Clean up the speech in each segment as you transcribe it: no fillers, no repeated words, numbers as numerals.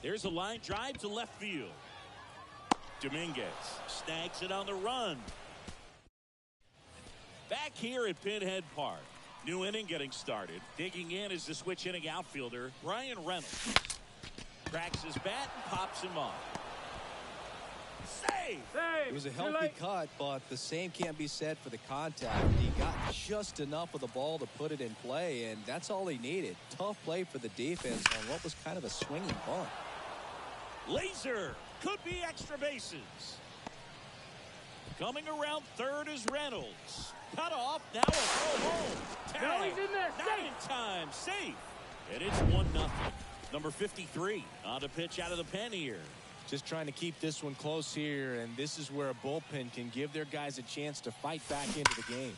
There's a line drive to left field. Dominguez snags it on the run. Back here at Pinhead Park. New inning getting started. Digging in is the switch inning outfielder, Bryan Reynolds. Cracks his bat and pops him off. Save! It was a healthy cut, but the same can't be said for the contact. He got just enough of the ball to put it in play, and that's all he needed. Tough play for the defense on what was kind of a swinging bunt. Laser could be extra bases. Coming around third is Reynolds. Cut off, now a throw home. Tag, now he's in there, not in time, safe. And it's 1-0. Number 53 on the pitch out of the pen here. Just trying to keep this one close here, and this is where a bullpen can give their guys a chance to fight back into the game.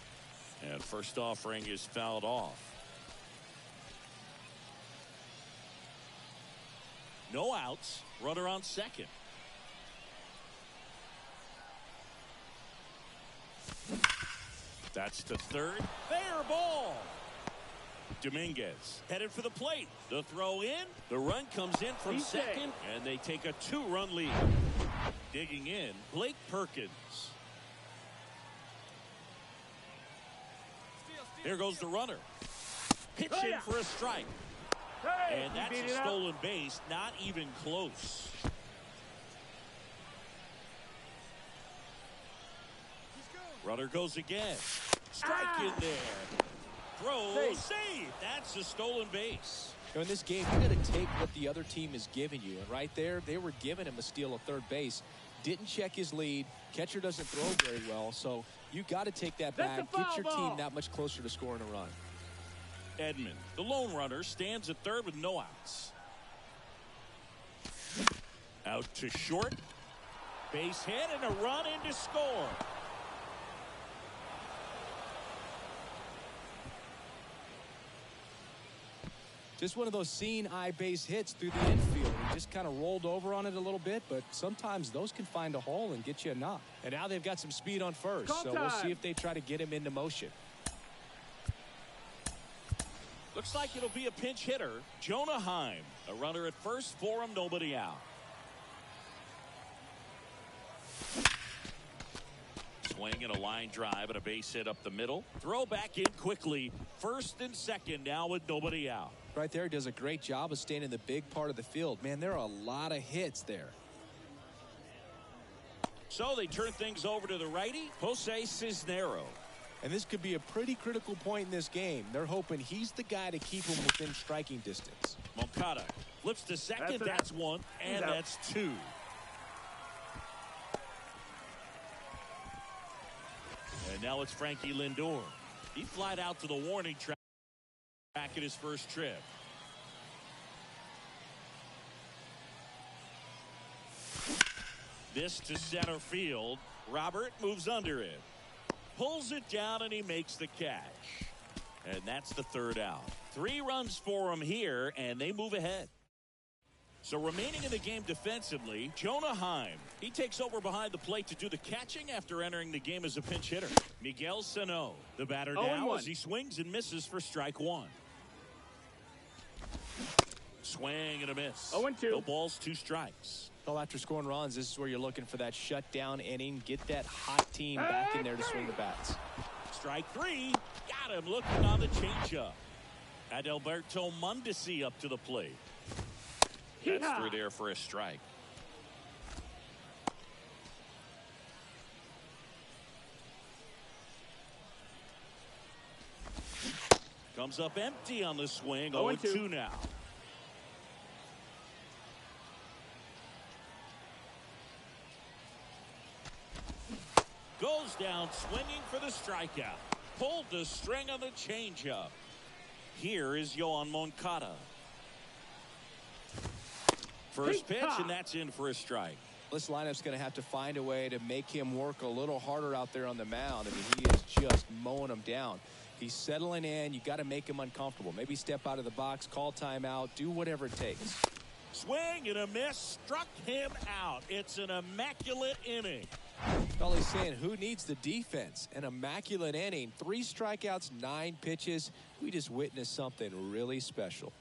And first offering is fouled off. No outs, runner on second. That's the third. Fair ball. Dominguez headed for the plate. The throw in. The run comes in from second, and they take a 2-run lead. Digging in, Blake Perkins. Here goes the runner. Pitch in for a strike. And that's a stolen base, not even close. Runner goes again. Strike in there. Throw, save. That's a stolen base. In this game, you got to take what the other team is giving you. And right there, they were giving him a steal of third base. Didn't check his lead. Catcher doesn't throw very well. So you got to take that back. Get your team that much closer to scoring a run. Edman, the lone runner, stands at third with no outs. Out to short. Base hit and a run in to score. Just one of those seeing eye base hits through the infield. He just kind of rolled over on it a little bit, but sometimes those can find a hole and get you a knock. And now they've got some speed on first, so we'll see if they try to get him into motion. Looks like it'll be a pinch hitter, Jonah Heim. A runner at first for him, nobody out. Swing and a line drive and a base hit up the middle. Throw back in quickly. First and second now with nobody out. Right there, does a great job of staying in the big part of the field. Man, there are a lot of hits there. So they turn things over to the righty, Jose Cisnero. And this could be a pretty critical point in this game. They're hoping he's the guy to keep him within striking distance. Moncada flips to second. That's one, and that's two. And now it's Frankie Lindor. He flied out to the warning track at his first trip. This to center field. Robert moves under it. Pulls it down and he makes the catch. And that's the third out. 3 runs for him here and they move ahead. So remaining in the game defensively, Jonah Heim. He takes over behind the plate to do the catching after entering the game as a pinch hitter. Miguel Sano, the batter now as he swings and misses for strike one. Swing and a miss. 0-2. No balls, 2 strikes. Well, after scoring runs, this is where you're looking for that shutdown inning. Get that hot team back in there to swing the bats. Strike 3. Got him looking on the changeup. Adalberto Mondesi up to the plate. That's through there for a strike. Comes up empty on the swing. 0-2 now. Goes down swinging for the strikeout. Pulled the string on the changeup. Here is Yoan Moncada. First pitch, and that's in for a strike. This lineup's going to have to find a way to make him work a little harder out there on the mound. I mean, he is just mowing them down. He's settling in. You got to make him uncomfortable. Maybe step out of the box, call timeout, do whatever it takes. Swing and a miss, struck him out. It's an immaculate inning. All he's saying, who needs the defense? An immaculate inning. 3 strikeouts, 9 pitches. We just witnessed something really special.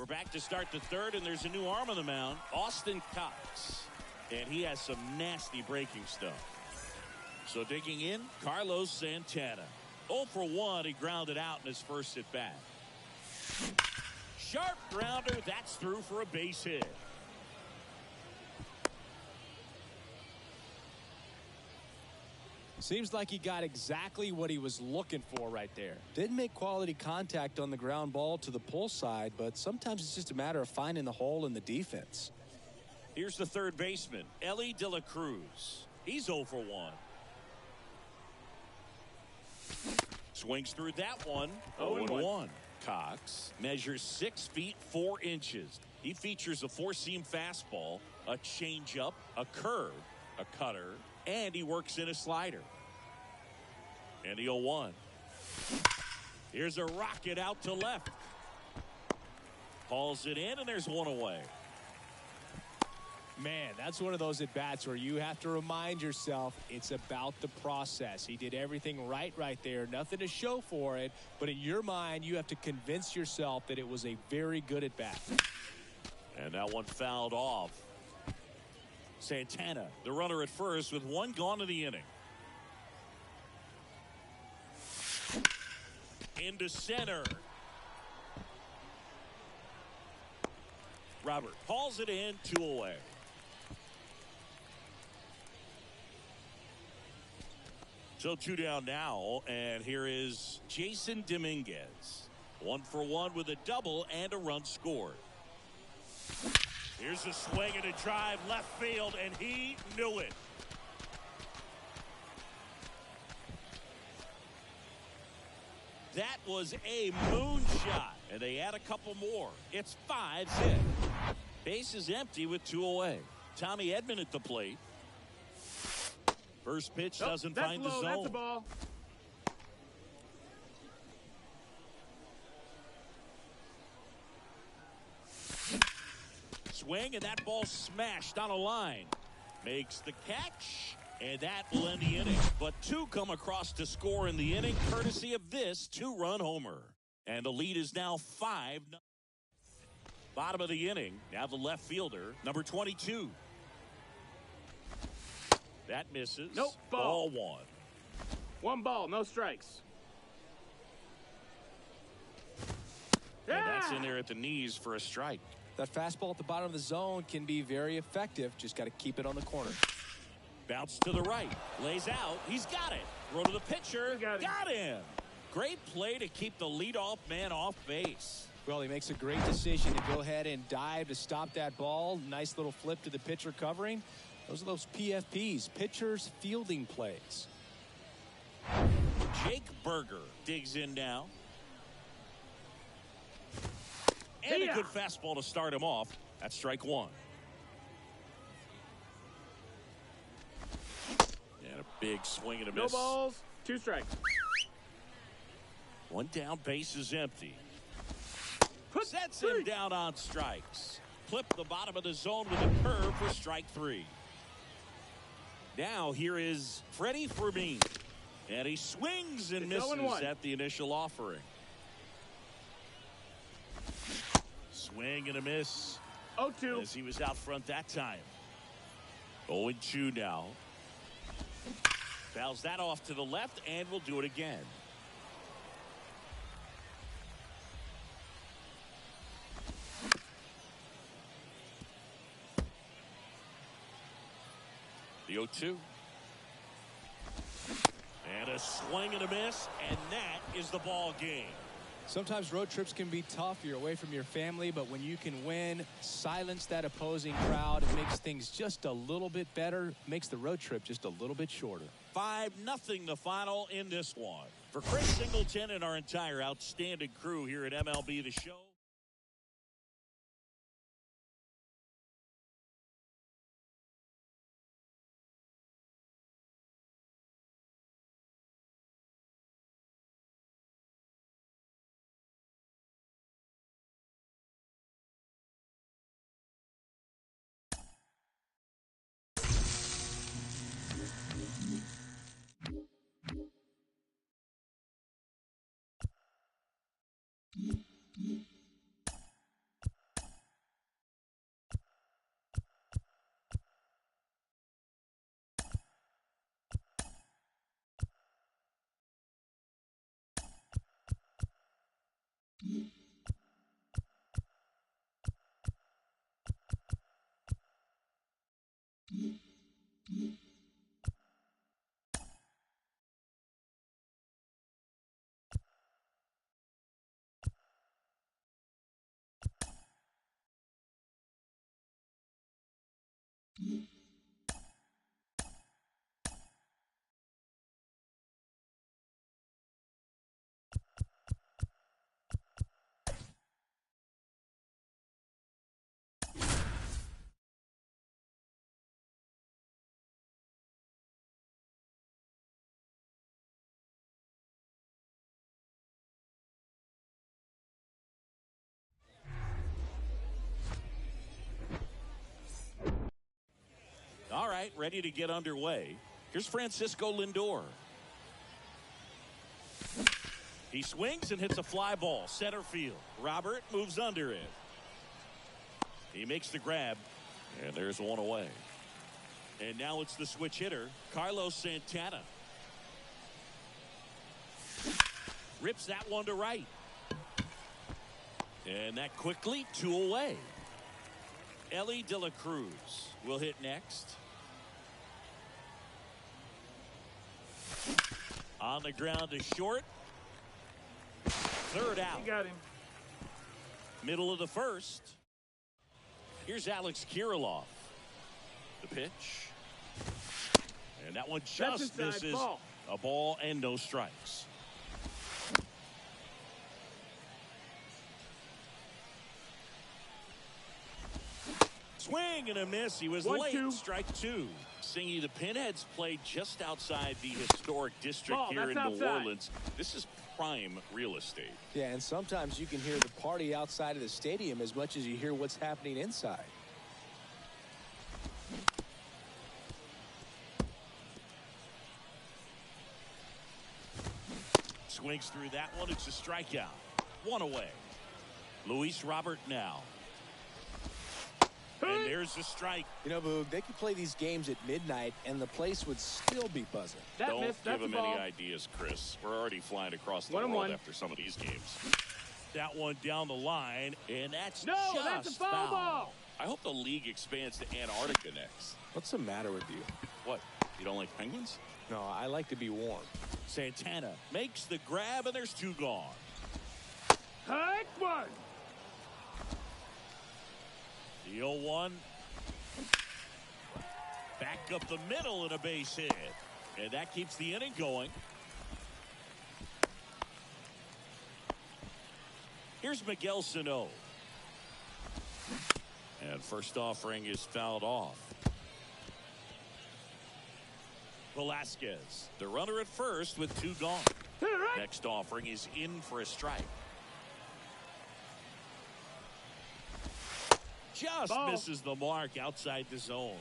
We're back to start the third, and there's a new arm on the mound, Austin Cox. And he has some nasty breaking stuff. So digging in, Carlos Santana. 0 for 1, he grounded out in his first at bat. Sharp grounder, that's through for a base hit. Seems like he got exactly what he was looking for right there. Didn't make quality contact on the ground ball to the pull side, but sometimes it's just a matter of finding the hole in the defense. Here's the third baseman, Elly De La Cruz. He's 0 for 1. Swings through that one. 0-1. Cox measures 6 feet 4 inches. He features a four-seam fastball, a changeup, a curve, a cutter, and he works in a slider. And the 0-1. Here's a rocket out to left. Hauls it in, and there's one away. Man, that's one of those at-bats where you have to remind yourself it's about the process. He did everything right there. Nothing to show for it, but in your mind, you have to convince yourself that it was a very good at-bat. And that one fouled off. Santana, the runner at first with one gone in the inning. Into center. Robert hauls it in, 2 away. So 2 down now, and here is Jason Dominguez. 1 for 1 with a double and a run scored. Here's a swing and a drive left field, and he knew it. That was a moonshot, and they add a couple more. It's 5-6. Base is empty with 2 away. Tommy Edman at the plate. First pitch doesn't find the zone. That's a ball. Swing, and that ball smashed on a line. Makes the catch, and that will end the inning. But 2 come across to score in the inning, courtesy of this 2-run homer. And the lead is now 5. Bottom of the inning, now the left fielder, number 22. That misses. Nope. Ball 1. 1 ball, no strikes. And that's in there at the knees for a strike. That fastball at the bottom of the zone can be very effective. Just got to keep it on the corner. Bounce to the right. Lays out. He's got it. Throw to the pitcher. Got him. Great play to keep the leadoff man off base. Well, he makes a great decision to go ahead and dive to stop that ball. Nice little flip to the pitcher covering. Those are those PFPs, pitchers fielding plays. Jake Burger digs in now. And a good fastball to start him off. That's strike 1. And a big swing and a miss. No balls, 2 strikes. 1 down, base is empty. Sets him down on strikes. Clip the bottom of the zone with a curve for strike 3. Now here is Freddie Fermin. And he swings and misses at the initial offering. Swing and a miss. 0-2. As he was out front that time. 0-2 now. Fouls that off to the left, and we'll do it again. The 0-2. And a swing and a miss, and that is the ball game. Sometimes road trips can be tough. You're away from your family, but when you can win, silence that opposing crowd, it makes things just a little bit better, makes the road trip just a little bit shorter. 5-0 the final in this one. For Chris Singleton and our entire outstanding crew here at MLB The Show. All right, ready to get underway. Here's Francisco Lindor. He swings and hits a fly ball, center field. Robert moves under it. He makes the grab, and there's one away. And now it's the switch hitter, Carlos Santana. Rips that one to right. And that quickly, 2 away. Elly De La Cruz will hit next. On the ground to short. Third out. You got him. Middle of the first. Here's Alex Kirilloff. The pitch. And that one just misses. Ball. A ball and no strikes. Swing and a miss. He was late. 1-2. Strike 2. Singy, the Pinheads played just outside the historic district here in New Orleans. This is prime real estate. Yeah, and sometimes you can hear the party outside of the stadium as much as you hear what's happening inside. Swings through that one. It's a strikeout. 1 away. Luis Robert now. And there's the strike. You know, Boog, they could play these games at midnight and the place would still be buzzing. Don't give them any ideas, Chris. We're already flying across the world after some of these games. That one down the line, and that's that's a foul ball. I hope the league expands to Antarctica next. What's the matter with you? What? You don't like penguins? No, I like to be warm. Santana makes the grab, and there's 2 gone. Hike one. The 0-1. Back up the middle and a base hit. And that keeps the inning going. Here's Miguel Sano. And first offering is fouled off. Velasquez, the runner at first with 2 gone. Next offering is in for a strike. Just misses the mark outside the zone.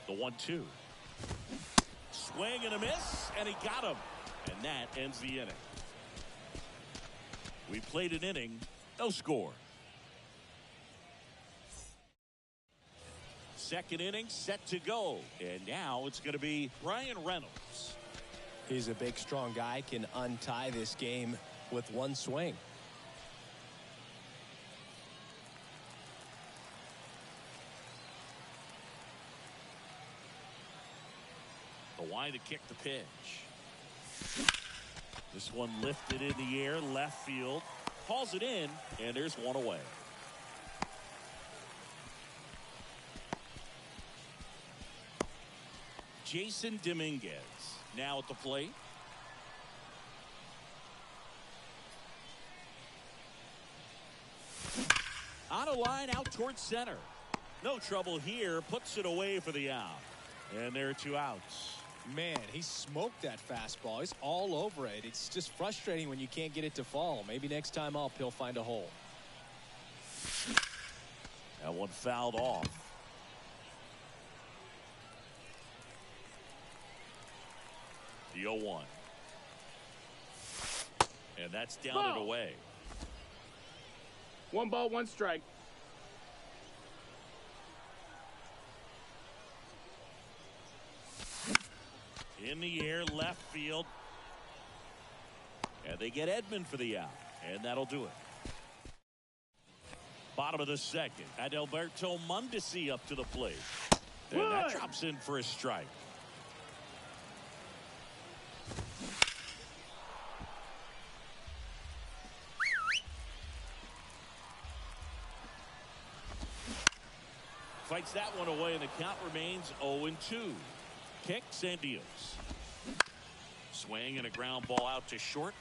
The 1-2. Swing and a miss, and he got him. And that ends the inning. We played an inning, no score. Second inning set to go. And now it's going to be Ryan Reynolds. He's a big, strong guy, can untie this game with 1 swing. The wide to kick the pitch. This one lifted in the air, left field. Calls it in, and there's 1 away. Jason Dominguez now at the plate. On a line out towards center. No trouble here. Puts it away for the out. And there are 2 outs. Man, he smoked that fastball. He's all over it. It's just frustrating when you can't get it to fall. Maybe next time up, he'll find a hole. That one fouled off. The 0-1. And that's down and away. 1 ball, 1 strike. In the air, left field. And they get Edman for the out. And that'll do it. Bottom of the second. Adalberto Mondesi up to the plate. And that drops in for a strike. Fights that one away, and the count remains 0-2. Kicks and deals. Swing and a ground ball out to short.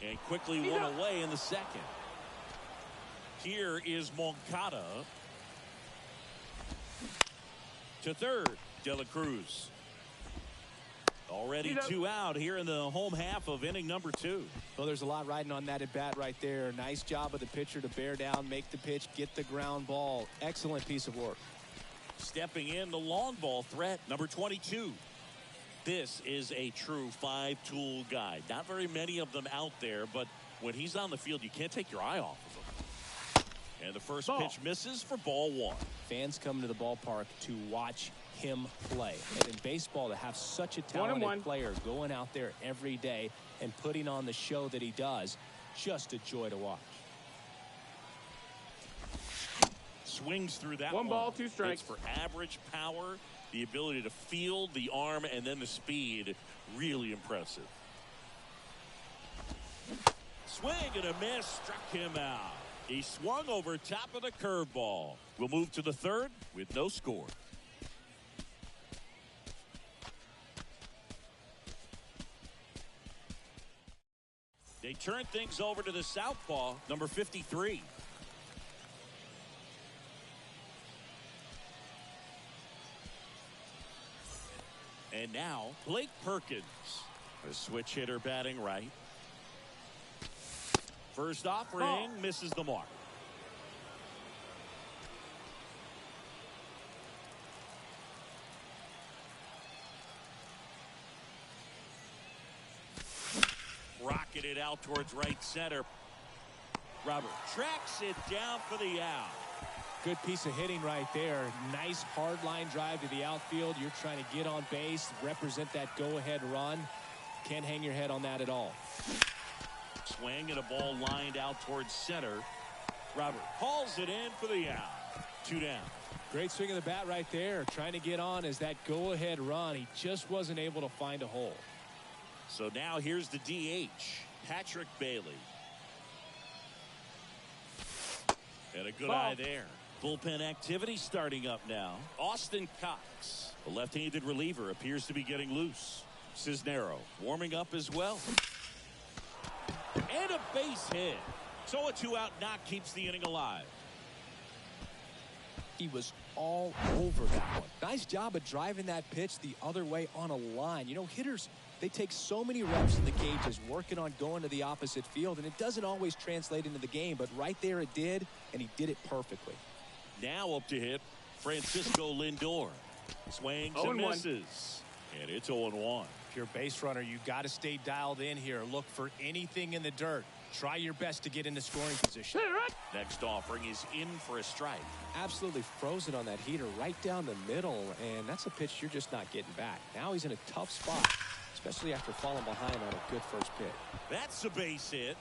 And quickly one away in the second. Here is Moncada. To third, De La Cruz. Already 2 out here in the home half of inning number 2. Well, there's a lot riding on that at bat right there. Nice job of the pitcher to bear down, make the pitch, get the ground ball. Excellent piece of work. Stepping in, the long ball threat, number 22. This is a true 5-tool guy. Not very many of them out there, but when he's on the field, you can't take your eye off of him. And the first pitch misses for ball 1. Fans come to the ballpark to watch him play. And in baseball, to have such a talented player going out there every day and putting on the show that he does, just a joy to watch. Swings through that one. 1 ball, 2 strikes. It's for average power, the ability to field, the arm, and then the speed. Really impressive. Swing and a miss, struck him out. He swung over top of the curveball. We'll move to the third with no score. They turn things over to the southpaw, number 53. And now, Blake Perkins, a switch hitter batting right. First offering misses the mark. Rocketed out towards right center. Robert tracks it down for the out. Good piece of hitting right there. Nice hard line drive to the outfield. You're trying to get on base, represent that go-ahead run. Can't hang your head on that at all. Swing and a ball lined out towards center. Robert hauls it in for the out. 2 down. Great swing of the bat right there. Trying to get on as that go-ahead run. He just wasn't able to find a hole. So now here's the DH, Patrick Bailey. And a good eye there. Bullpen activity starting up now. Austin Cox, a left-handed reliever, appears to be getting loose. Cisnero warming up as well. And a base hit. So a 2-out knock keeps the inning alive. He was all over that one. Nice job of driving that pitch the other way on a line. You know, hitters, they take so many reps in the cages working on going to the opposite field, and it doesn't always translate into the game, but right there it did, and he did it perfectly. Now up to hit, Francisco Lindor. Swings and misses. And it's 0-1. If you're a base runner, you've got to stay dialed in here. Look for anything in the dirt. Try your best to get into scoring position. Next offering is in for a strike. Absolutely frozen on that heater right down the middle, and that's a pitch you're just not getting back. Now he's in a tough spot, especially after falling behind on a good first pitch. That's a base hit.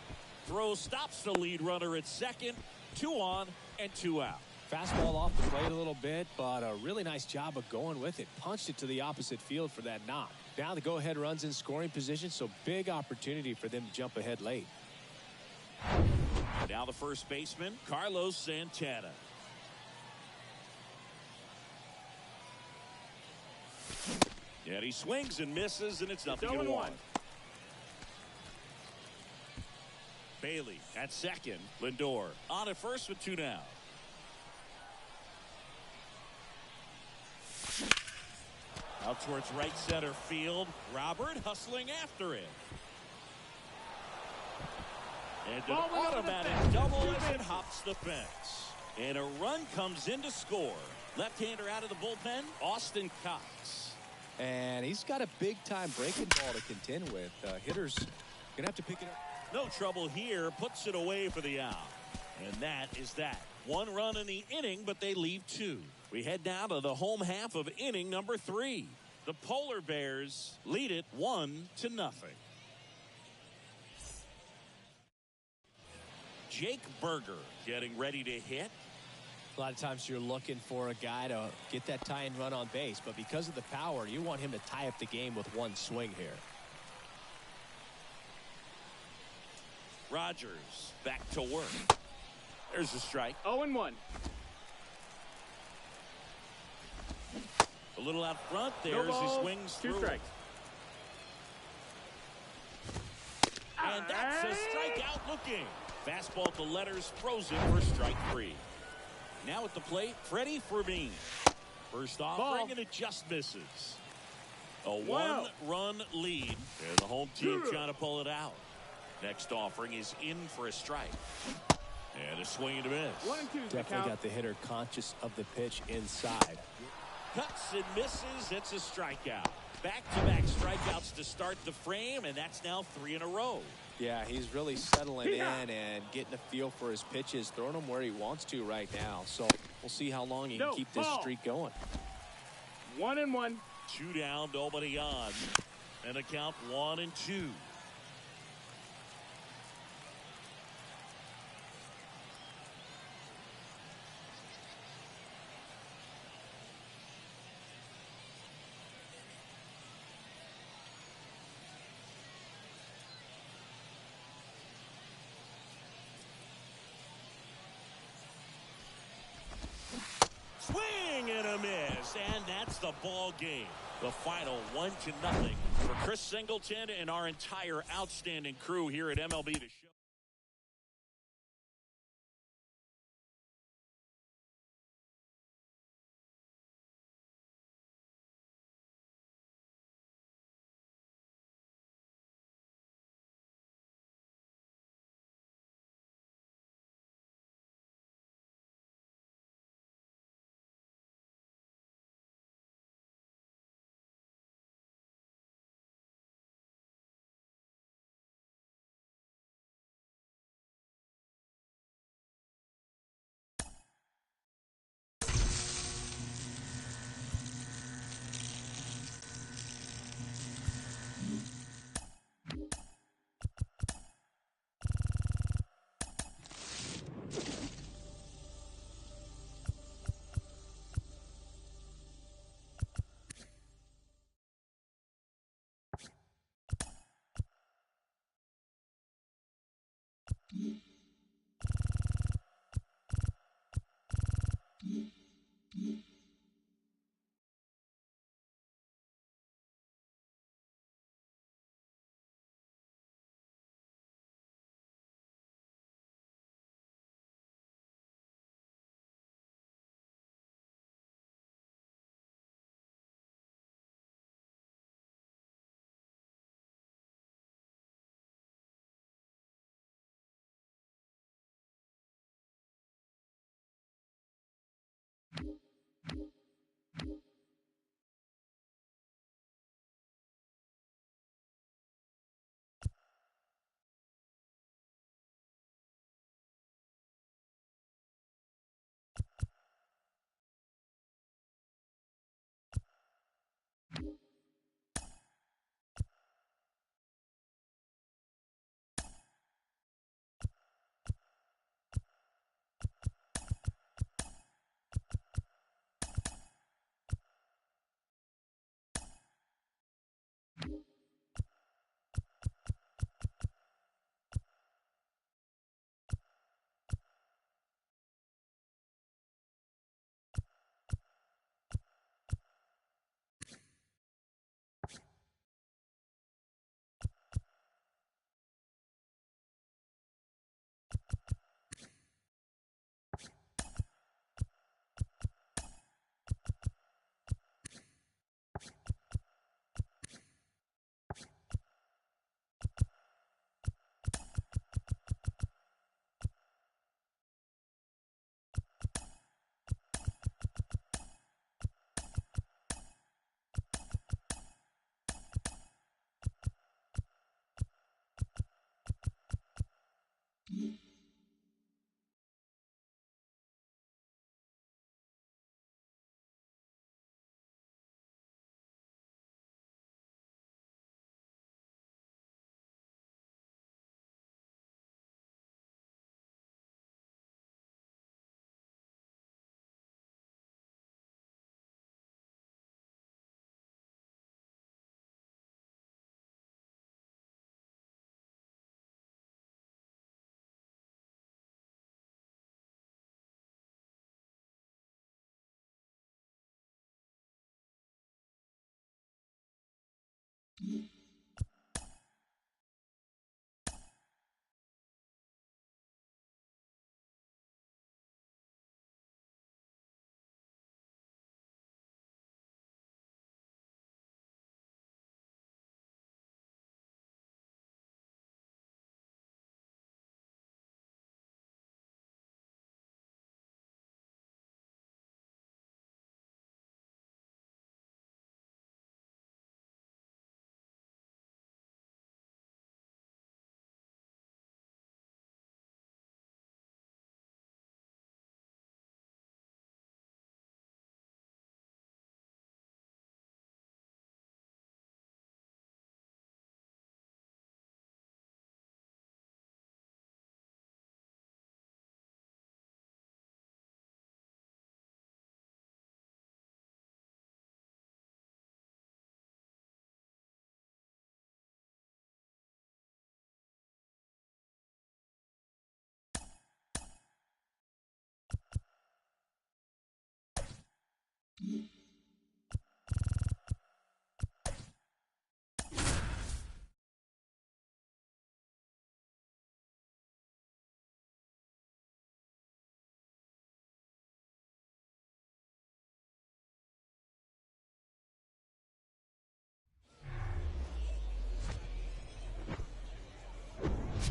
Throw stops the lead runner at second. 2 on and 2 out. Fastball off the plate a little bit, but a really nice job of going with it. Punched it to the opposite field for that knock. Now the go-ahead runs in scoring position, so big opportunity for them to jump ahead late. Now the first baseman, Carlos Santana. And he swings and misses, and it's 0-1. Bailey at second. Lindor on at first with 2 down. Out towards right center field. Robert hustling after it. And an automatic double as it hops the fence. And a run comes in to score. Left-hander out of the bullpen, Austin Cox. And he's got a big-time breaking ball to contend with. Hitters going to have to pick it up. No trouble here. Puts it away for the out. And that is that. 1 run in the inning, but they leave 2. We head down to the home half of inning number 3. The Polar Bears lead it 1-0. Jake Berger getting ready to hit. A lot of times you're looking for a guy to get that tie-in run on base, but because of the power, you want him to tie up the game with one swing here. Rogers back to work. There's a strike. 0-1. A little out front there No as he balls, swings 2 through. strikes. And that's a strikeout looking. Fastball to letters, frozen for strike 3. Now at the plate, Freddie Fermin. First offering, and it just misses. A one-run lead, and the home team trying to pull it out. Next offering is in for a strike. And a swing and a miss. 1-2. Definitely got the hitter conscious of the pitch inside. Cuts and misses. It's a strikeout. Back-to-back strikeouts to start the frame, and that's now 3 in a row. Yeah, he's really settling in and getting a feel for his pitches, throwing them where he wants to right now. So we'll see how long he can keep this streak going. 1-1. 2 down, nobody on. And a count 1-2. Swing and a miss, and that's the ball game. The final 1-0 for Chris Singleton and our entire outstanding crew here at MLB The Show.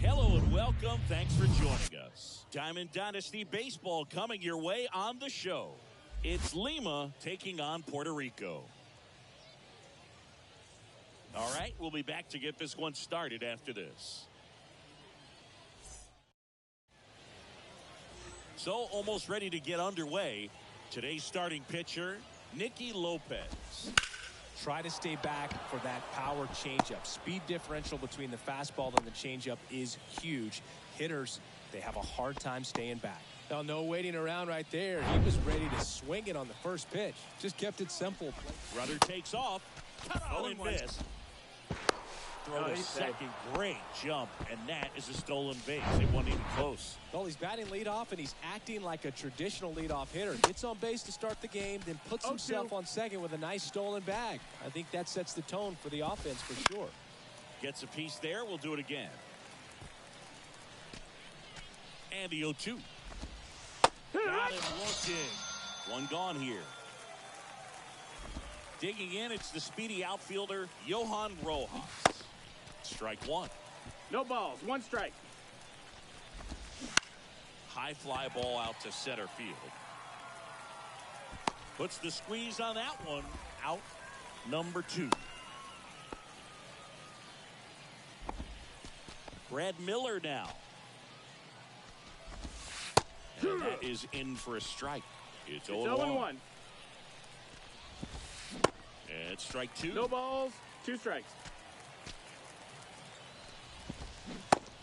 Hello and welcome. Thanks for joining us. Diamond Dynasty Baseball coming your way on the show. It's Lima taking on Puerto Rico. All right, we'll be back to get this one started after this. So almost ready to get underway. Today's starting pitcher, Nicky Lopez. Try to stay back for that power changeup. Speed differential between the fastball and the changeup is huge. Hitters, they have a hard time staying back. Now, no waiting around right there. He was ready to swing it on the first pitch. Just kept it simple. Runner takes off. Cut on and miss. Throw to second. Great jump, and that is a stolen base. It wasn't even close. Well, he's batting leadoff, and he's acting like a traditional leadoff hitter. Gets on base to start the game, then puts himself on second with a nice stolen bag. I think that sets the tone for the offense for sure. Gets a piece there. We'll do it again. And the 0-2. Got him looking. One gone here. Digging in, it's the speedy outfielder, Johan Rojas. Strike one. No balls. One strike. High fly ball out to center field. Puts the squeeze on that one. Out number 2. Brad Miller now. And that is in for a strike. It's 0-1. And strike 2. No balls. 2 strikes.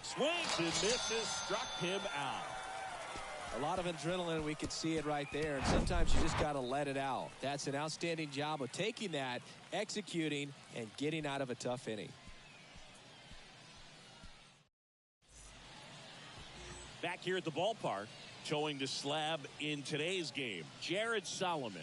Swings and misses. Struck him out. A lot of adrenaline. We could see it right there. And sometimes you just got to let it out. That's an outstanding job of taking that, executing, and getting out of a tough inning. Back here at the ballpark, towing the slab in today's game, Jared Solomon.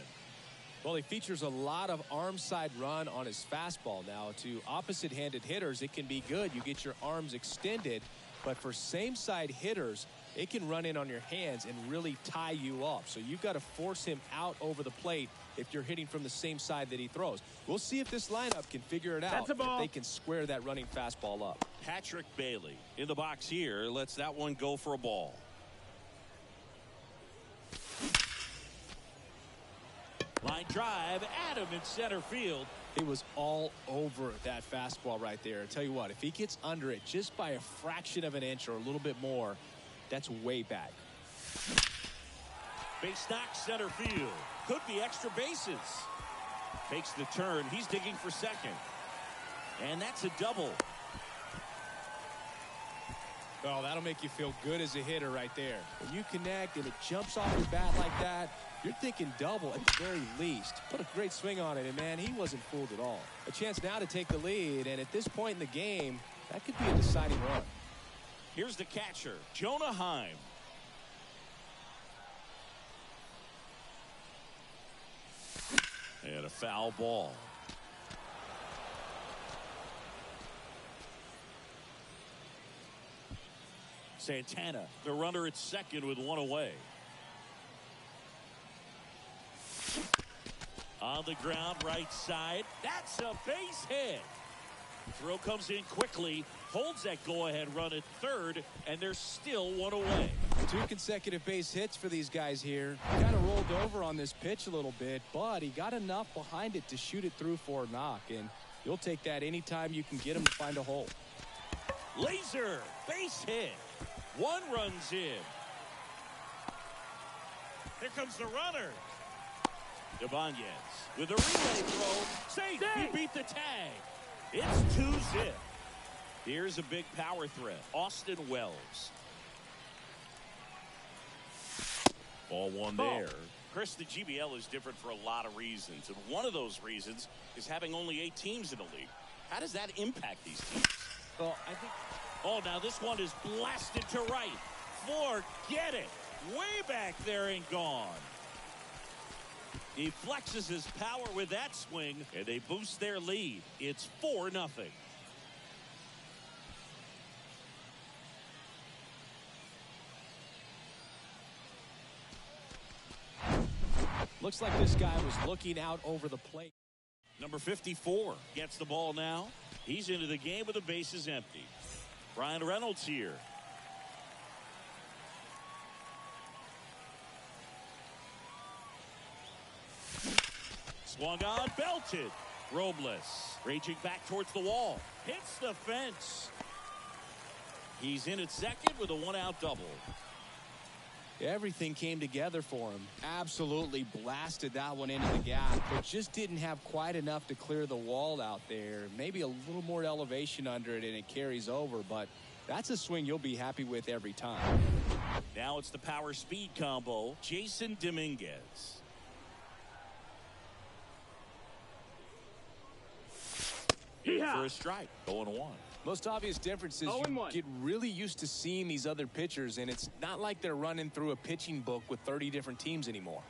Well, he features a lot of arm side run on his fastball. Now, to opposite-handed hitters, it can be good. You get your arms extended. But for same-side hitters, it can run in on your hands and really tie you up. So you've got to force him out over the plate if you're hitting from the same side that he throws. We'll see if this lineup can figure it out. That's a ball. If they can square that running fastball up. Patrick Bailey in the box here. Lets that one go for a ball. Line drive, Adam in center field. It was all over that fastball right there. I tell you what, if he gets under it just by a fraction of an inch or a little bit more, that's way back. Base knock center field. Could be extra bases. Takes the turn. He's digging for second. And that's a double. Oh, that'll make you feel good as a hitter right there. When you connect and it jumps off your bat like that, you're thinking double at the very least. Put a great swing on it, and man, he wasn't fooled at all. A chance now to take the lead, and at this point in the game, that could be a deciding run. Here's the catcher, Jonah Heim. And a foul ball. Santana, the runner at second with one away. On the ground, right side. That's a base hit. Throw comes in quickly, holds that go-ahead run at third, and they're still one away. 2 consecutive base hits for these guys here. Kind of rolled over on this pitch a little bit, but he got enough behind it to shoot it through for a knock, and you'll take that anytime you can get him to find a hole. Laser, base hit. 1 runs in. Here comes the runner. Ibanez with a relay throw. Safe. He beat the tag. It's 2-zip. Here's a big power threat. Austin Wells. Ball 1 there. Chris, the GBL is different for a lot of reasons, and one of those reasons is having only 8 teams in the league. How does that impact these teams? Well, I think... Oh, now this one is blasted to right. Forget it. Way back there and gone. He flexes his power with that swing, and they boost their lead. It's 4-0. Looks like this guy was looking out over the plate. Number 54 gets the ball now. He's into the game with the bases empty. Brian Reynolds here. Swung on, belted. Robles raging back towards the wall. Hits the fence. He's in at second with a 1-out double. Everything came together for him. Absolutely blasted that one into the gap, but just didn't have quite enough to clear the wall out there. Maybe a little more elevation under it and it carries over, but that's a swing you'll be happy with every time. Now it's the power speed combo. Jason Dominguez. For a strike, 0-1. Most obvious difference is you get really used to seeing these other pitchers, and it's not like they're running through a pitching book with 30 different teams anymore.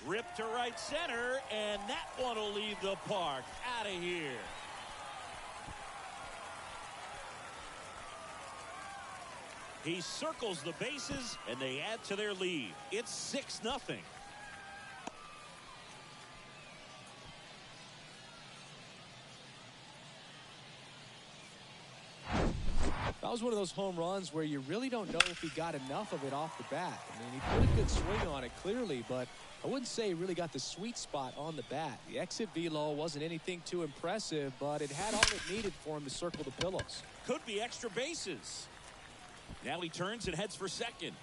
Ripped to right center, and that one will leave the park. Out of here. He circles the bases, and they add to their lead. It's 6-0. That was one of those home runs where you really don't know if he got enough of it off the bat. I mean, he put a good swing on it clearly, but I wouldn't say he really got the sweet spot on the bat. The exit velo wasn't anything too impressive, but it had all it needed for him to circle the pillows. Could be extra bases. Now he turns and heads for second.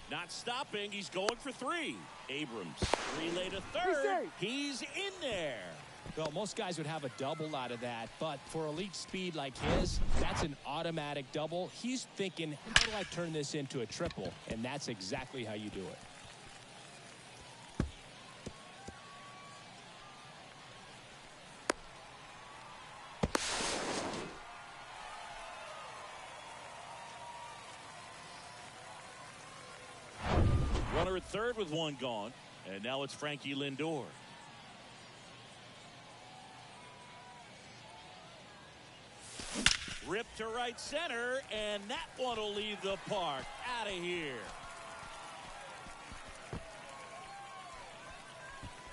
Not stopping. He's going for 3. Abrams relay to third. He's in there. Well, most guys would have a double out of that, but for elite speed like his, that's an automatic double. He's thinking, how do I turn this into a triple? And that's exactly how you do it. Runner at third with 1 gone, and now it's Frankie Lindor. Ripped to right center, and that one will leave the park. Out of here.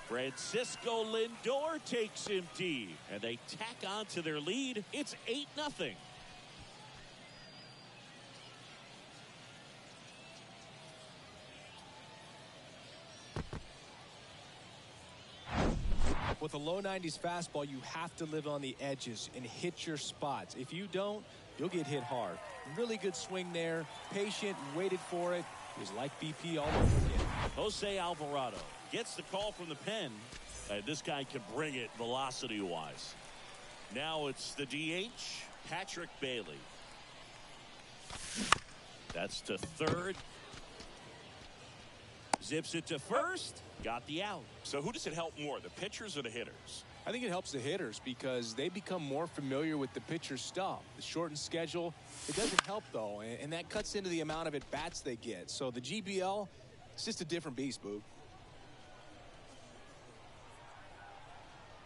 Francisco Lindor takes him deep, and they tack on to their lead. It's 8-0. With a low 90s fastball, you have to live on the edges and hit your spots. If you don't, you'll get hit hard. Really good swing there. Patient, waited for it. It was like BP all over again. Jose Alvarado gets the call from the pen. This guy can bring it velocity-wise. Now it's the DH, Patrick Bailey. That's to third. Zips it to first. Got the out. So who does it help more, the pitchers or the hitters? I think it helps the hitters because they become more familiar with the pitcher's stuff. The shortened schedule, it doesn't help, though, and that cuts into the amount of at-bats they get. So the GBL, it's just a different beast, Boog.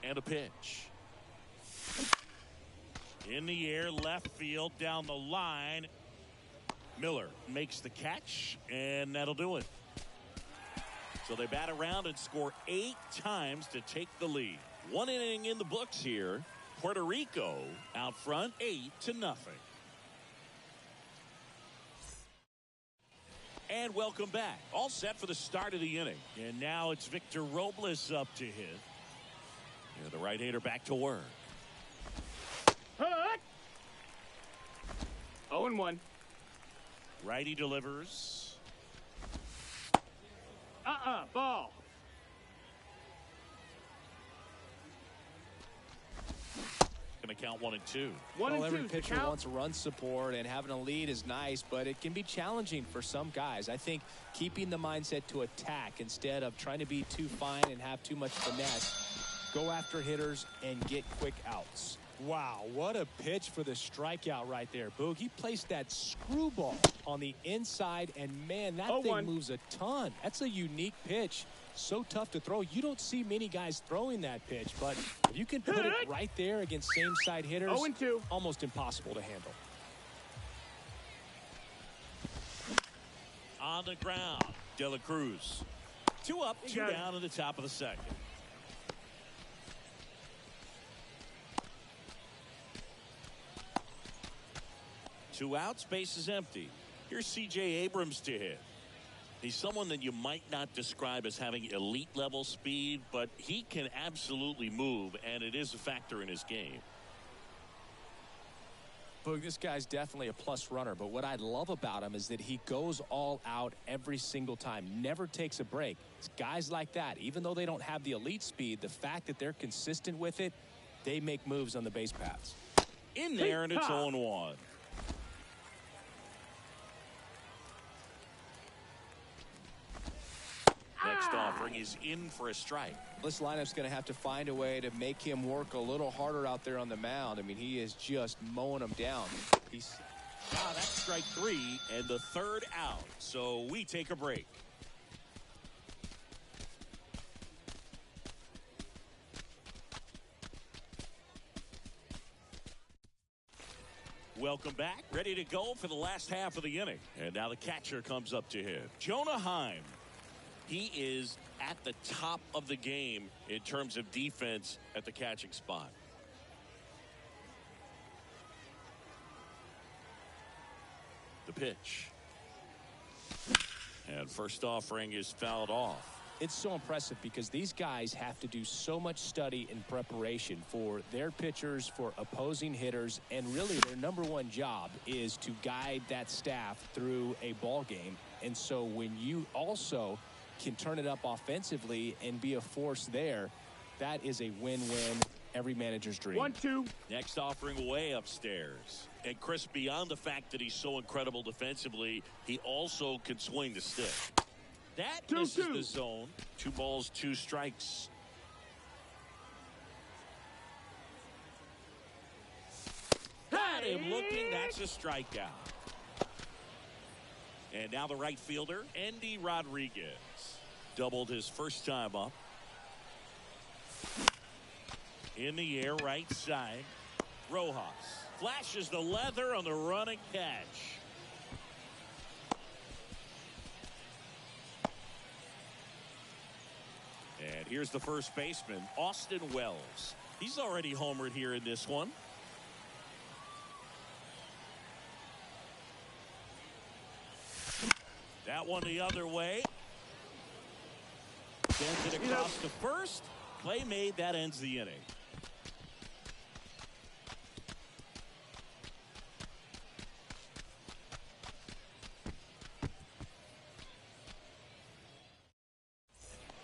And a pitch. In the air, left field, down the line. Miller makes the catch, and that'll do it. So they bat around and score 8 times to take the lead. 1 inning in the books here. Puerto Rico out front 8-0. And welcome back. All set for the start of the inning. And now it's Victor Robles up to hit. And the right-hander back to work. 0-1. Righty delivers. Ball. Going to count 1 and 2. Well, every pitcher wants run support, and having a lead is nice, but it can be challenging for some guys. I think keeping the mindset to attack instead of trying to be too fine and have too much finesse, go after hitters and get quick outs. Wow, what a pitch for the strikeout right there, Boog. He placed that screwball on the inside, and man, that thing moves a ton. That's a unique pitch. So tough to throw. You don't see many guys throwing that pitch, but if you can put it right there against same side hitters, 0-2. almost impossible to handle. On the ground, De La Cruz. 2 up, 2 down in the top of the second. Two outs, base is empty. Here's C.J. Abrams to hit. He's someone that you might not describe as having elite level speed, but he can absolutely move, and it is a factor in his game. Boog, this guy's definitely a plus runner, but what I love about him is that he goes all out every single time, never takes a break. It's guys like that, even though they don't have the elite speed, the fact that they're consistent with it, they make moves on the base paths. In there, and it's 0-1. Next offering is in for a strike. This lineup's going to have to find a way to make him work a little harder out there on the mound. I mean, he is just mowing them down. That's strike 3 and the 3rd out. So we take a break. Welcome back. Ready to go for the last half of the inning. And now the catcher comes up to hit. Jonah Heim. He is at the top of the game in terms of defense at the catching spot. The pitch. And first offering is fouled off. It's so impressive because these guys have to do so much study and preparation for their pitchers, for opposing hitters, and really their #1 job is to guide that staff through a ball game. And so when you also can turn it up offensively and be a force there, that is a win-win, every manager's dream. 1-2. Next offering way upstairs. And Chris, beyond the fact that he's so incredible defensively, he also can swing the stick. That misses the zone. 2 balls, 2 strikes. Got him looking. That's a strikeout. And now the right fielder, Endy Rodriguez. Doubled his first time up. In the air, right side. Rojas flashes the leather on the running catch. And here's the first baseman, Austin Wells. He's already homered here in this one. That one the other way. Sends it across to first. Play made. That ends the inning.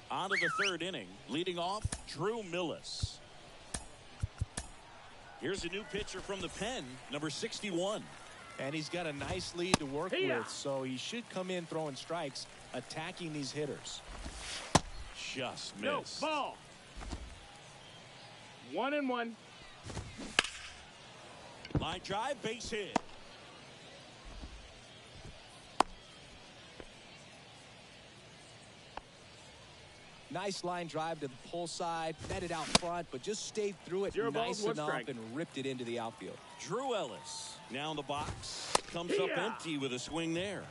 On to the 3rd inning. Leading off, Drew Millis. Here's a new pitcher from the pen, number 61. And he's got a nice lead to work with, so he should come in throwing strikes, attacking these hitters. Just missed. No, ball. 1-1. Line drive, base hit. Nice line drive to the pull side, met it out front, but just stayed through it 0 balls, nice 1 enough strike. and ripped it into the outfield. Drew Ellis now in the box. Comes up empty with a swing there.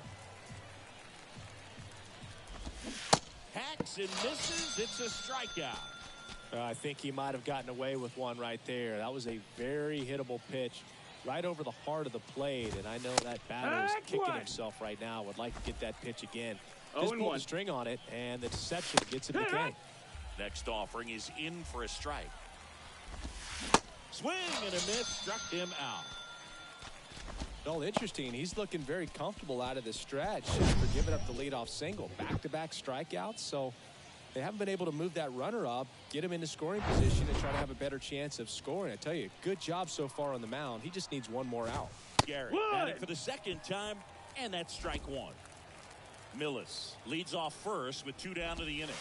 Hacks and misses. It's a strikeout. I think he might have gotten away with one right there. That was a very hittable pitch right over the heart of the plate, and I know that batter is kicking himself right now. Would like to get that pitch again. Just pulled the string on it, and the deception gets him the K. Next offering is in for a strike. Swing and a miss, struck him out. Well, interesting. He's looking very comfortable out of the stretch after giving up the leadoff single. Back-to-back strikeouts, so they haven't been able to move that runner up, get him into scoring position, and try to have a better chance of scoring. I tell you, good job so far on the mound. He just needs one more out. Garrett batting for the second time, and that's strike one. Millis leads off first with 2 down to the inning.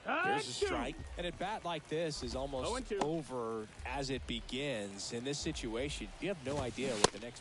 There's a strike. And a bat like this is almost over as it begins. In this situation, you have no idea what the next.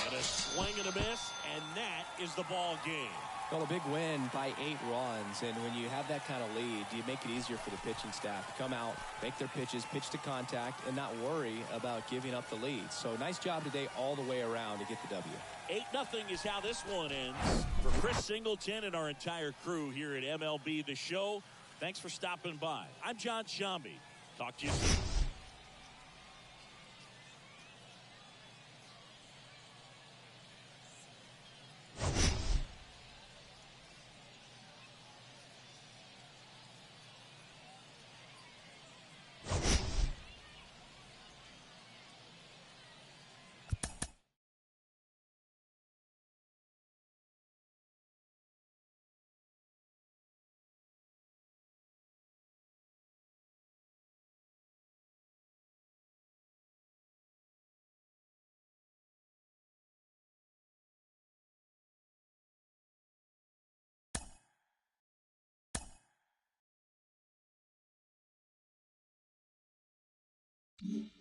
And a swing and a miss, and that is the ball game. Well, a big win by 8 runs, and when you have that kind of lead, you make it easier for the pitching staff to come out, make their pitches, pitch to contact, and not worry about giving up the lead. So nice job today all the way around to get the W. 8-0 is how this one ends. For Chris Singleton and our entire crew here at MLB The Show, thanks for stopping by. I'm John Shambi. Talk to you soon. Mm-hmm.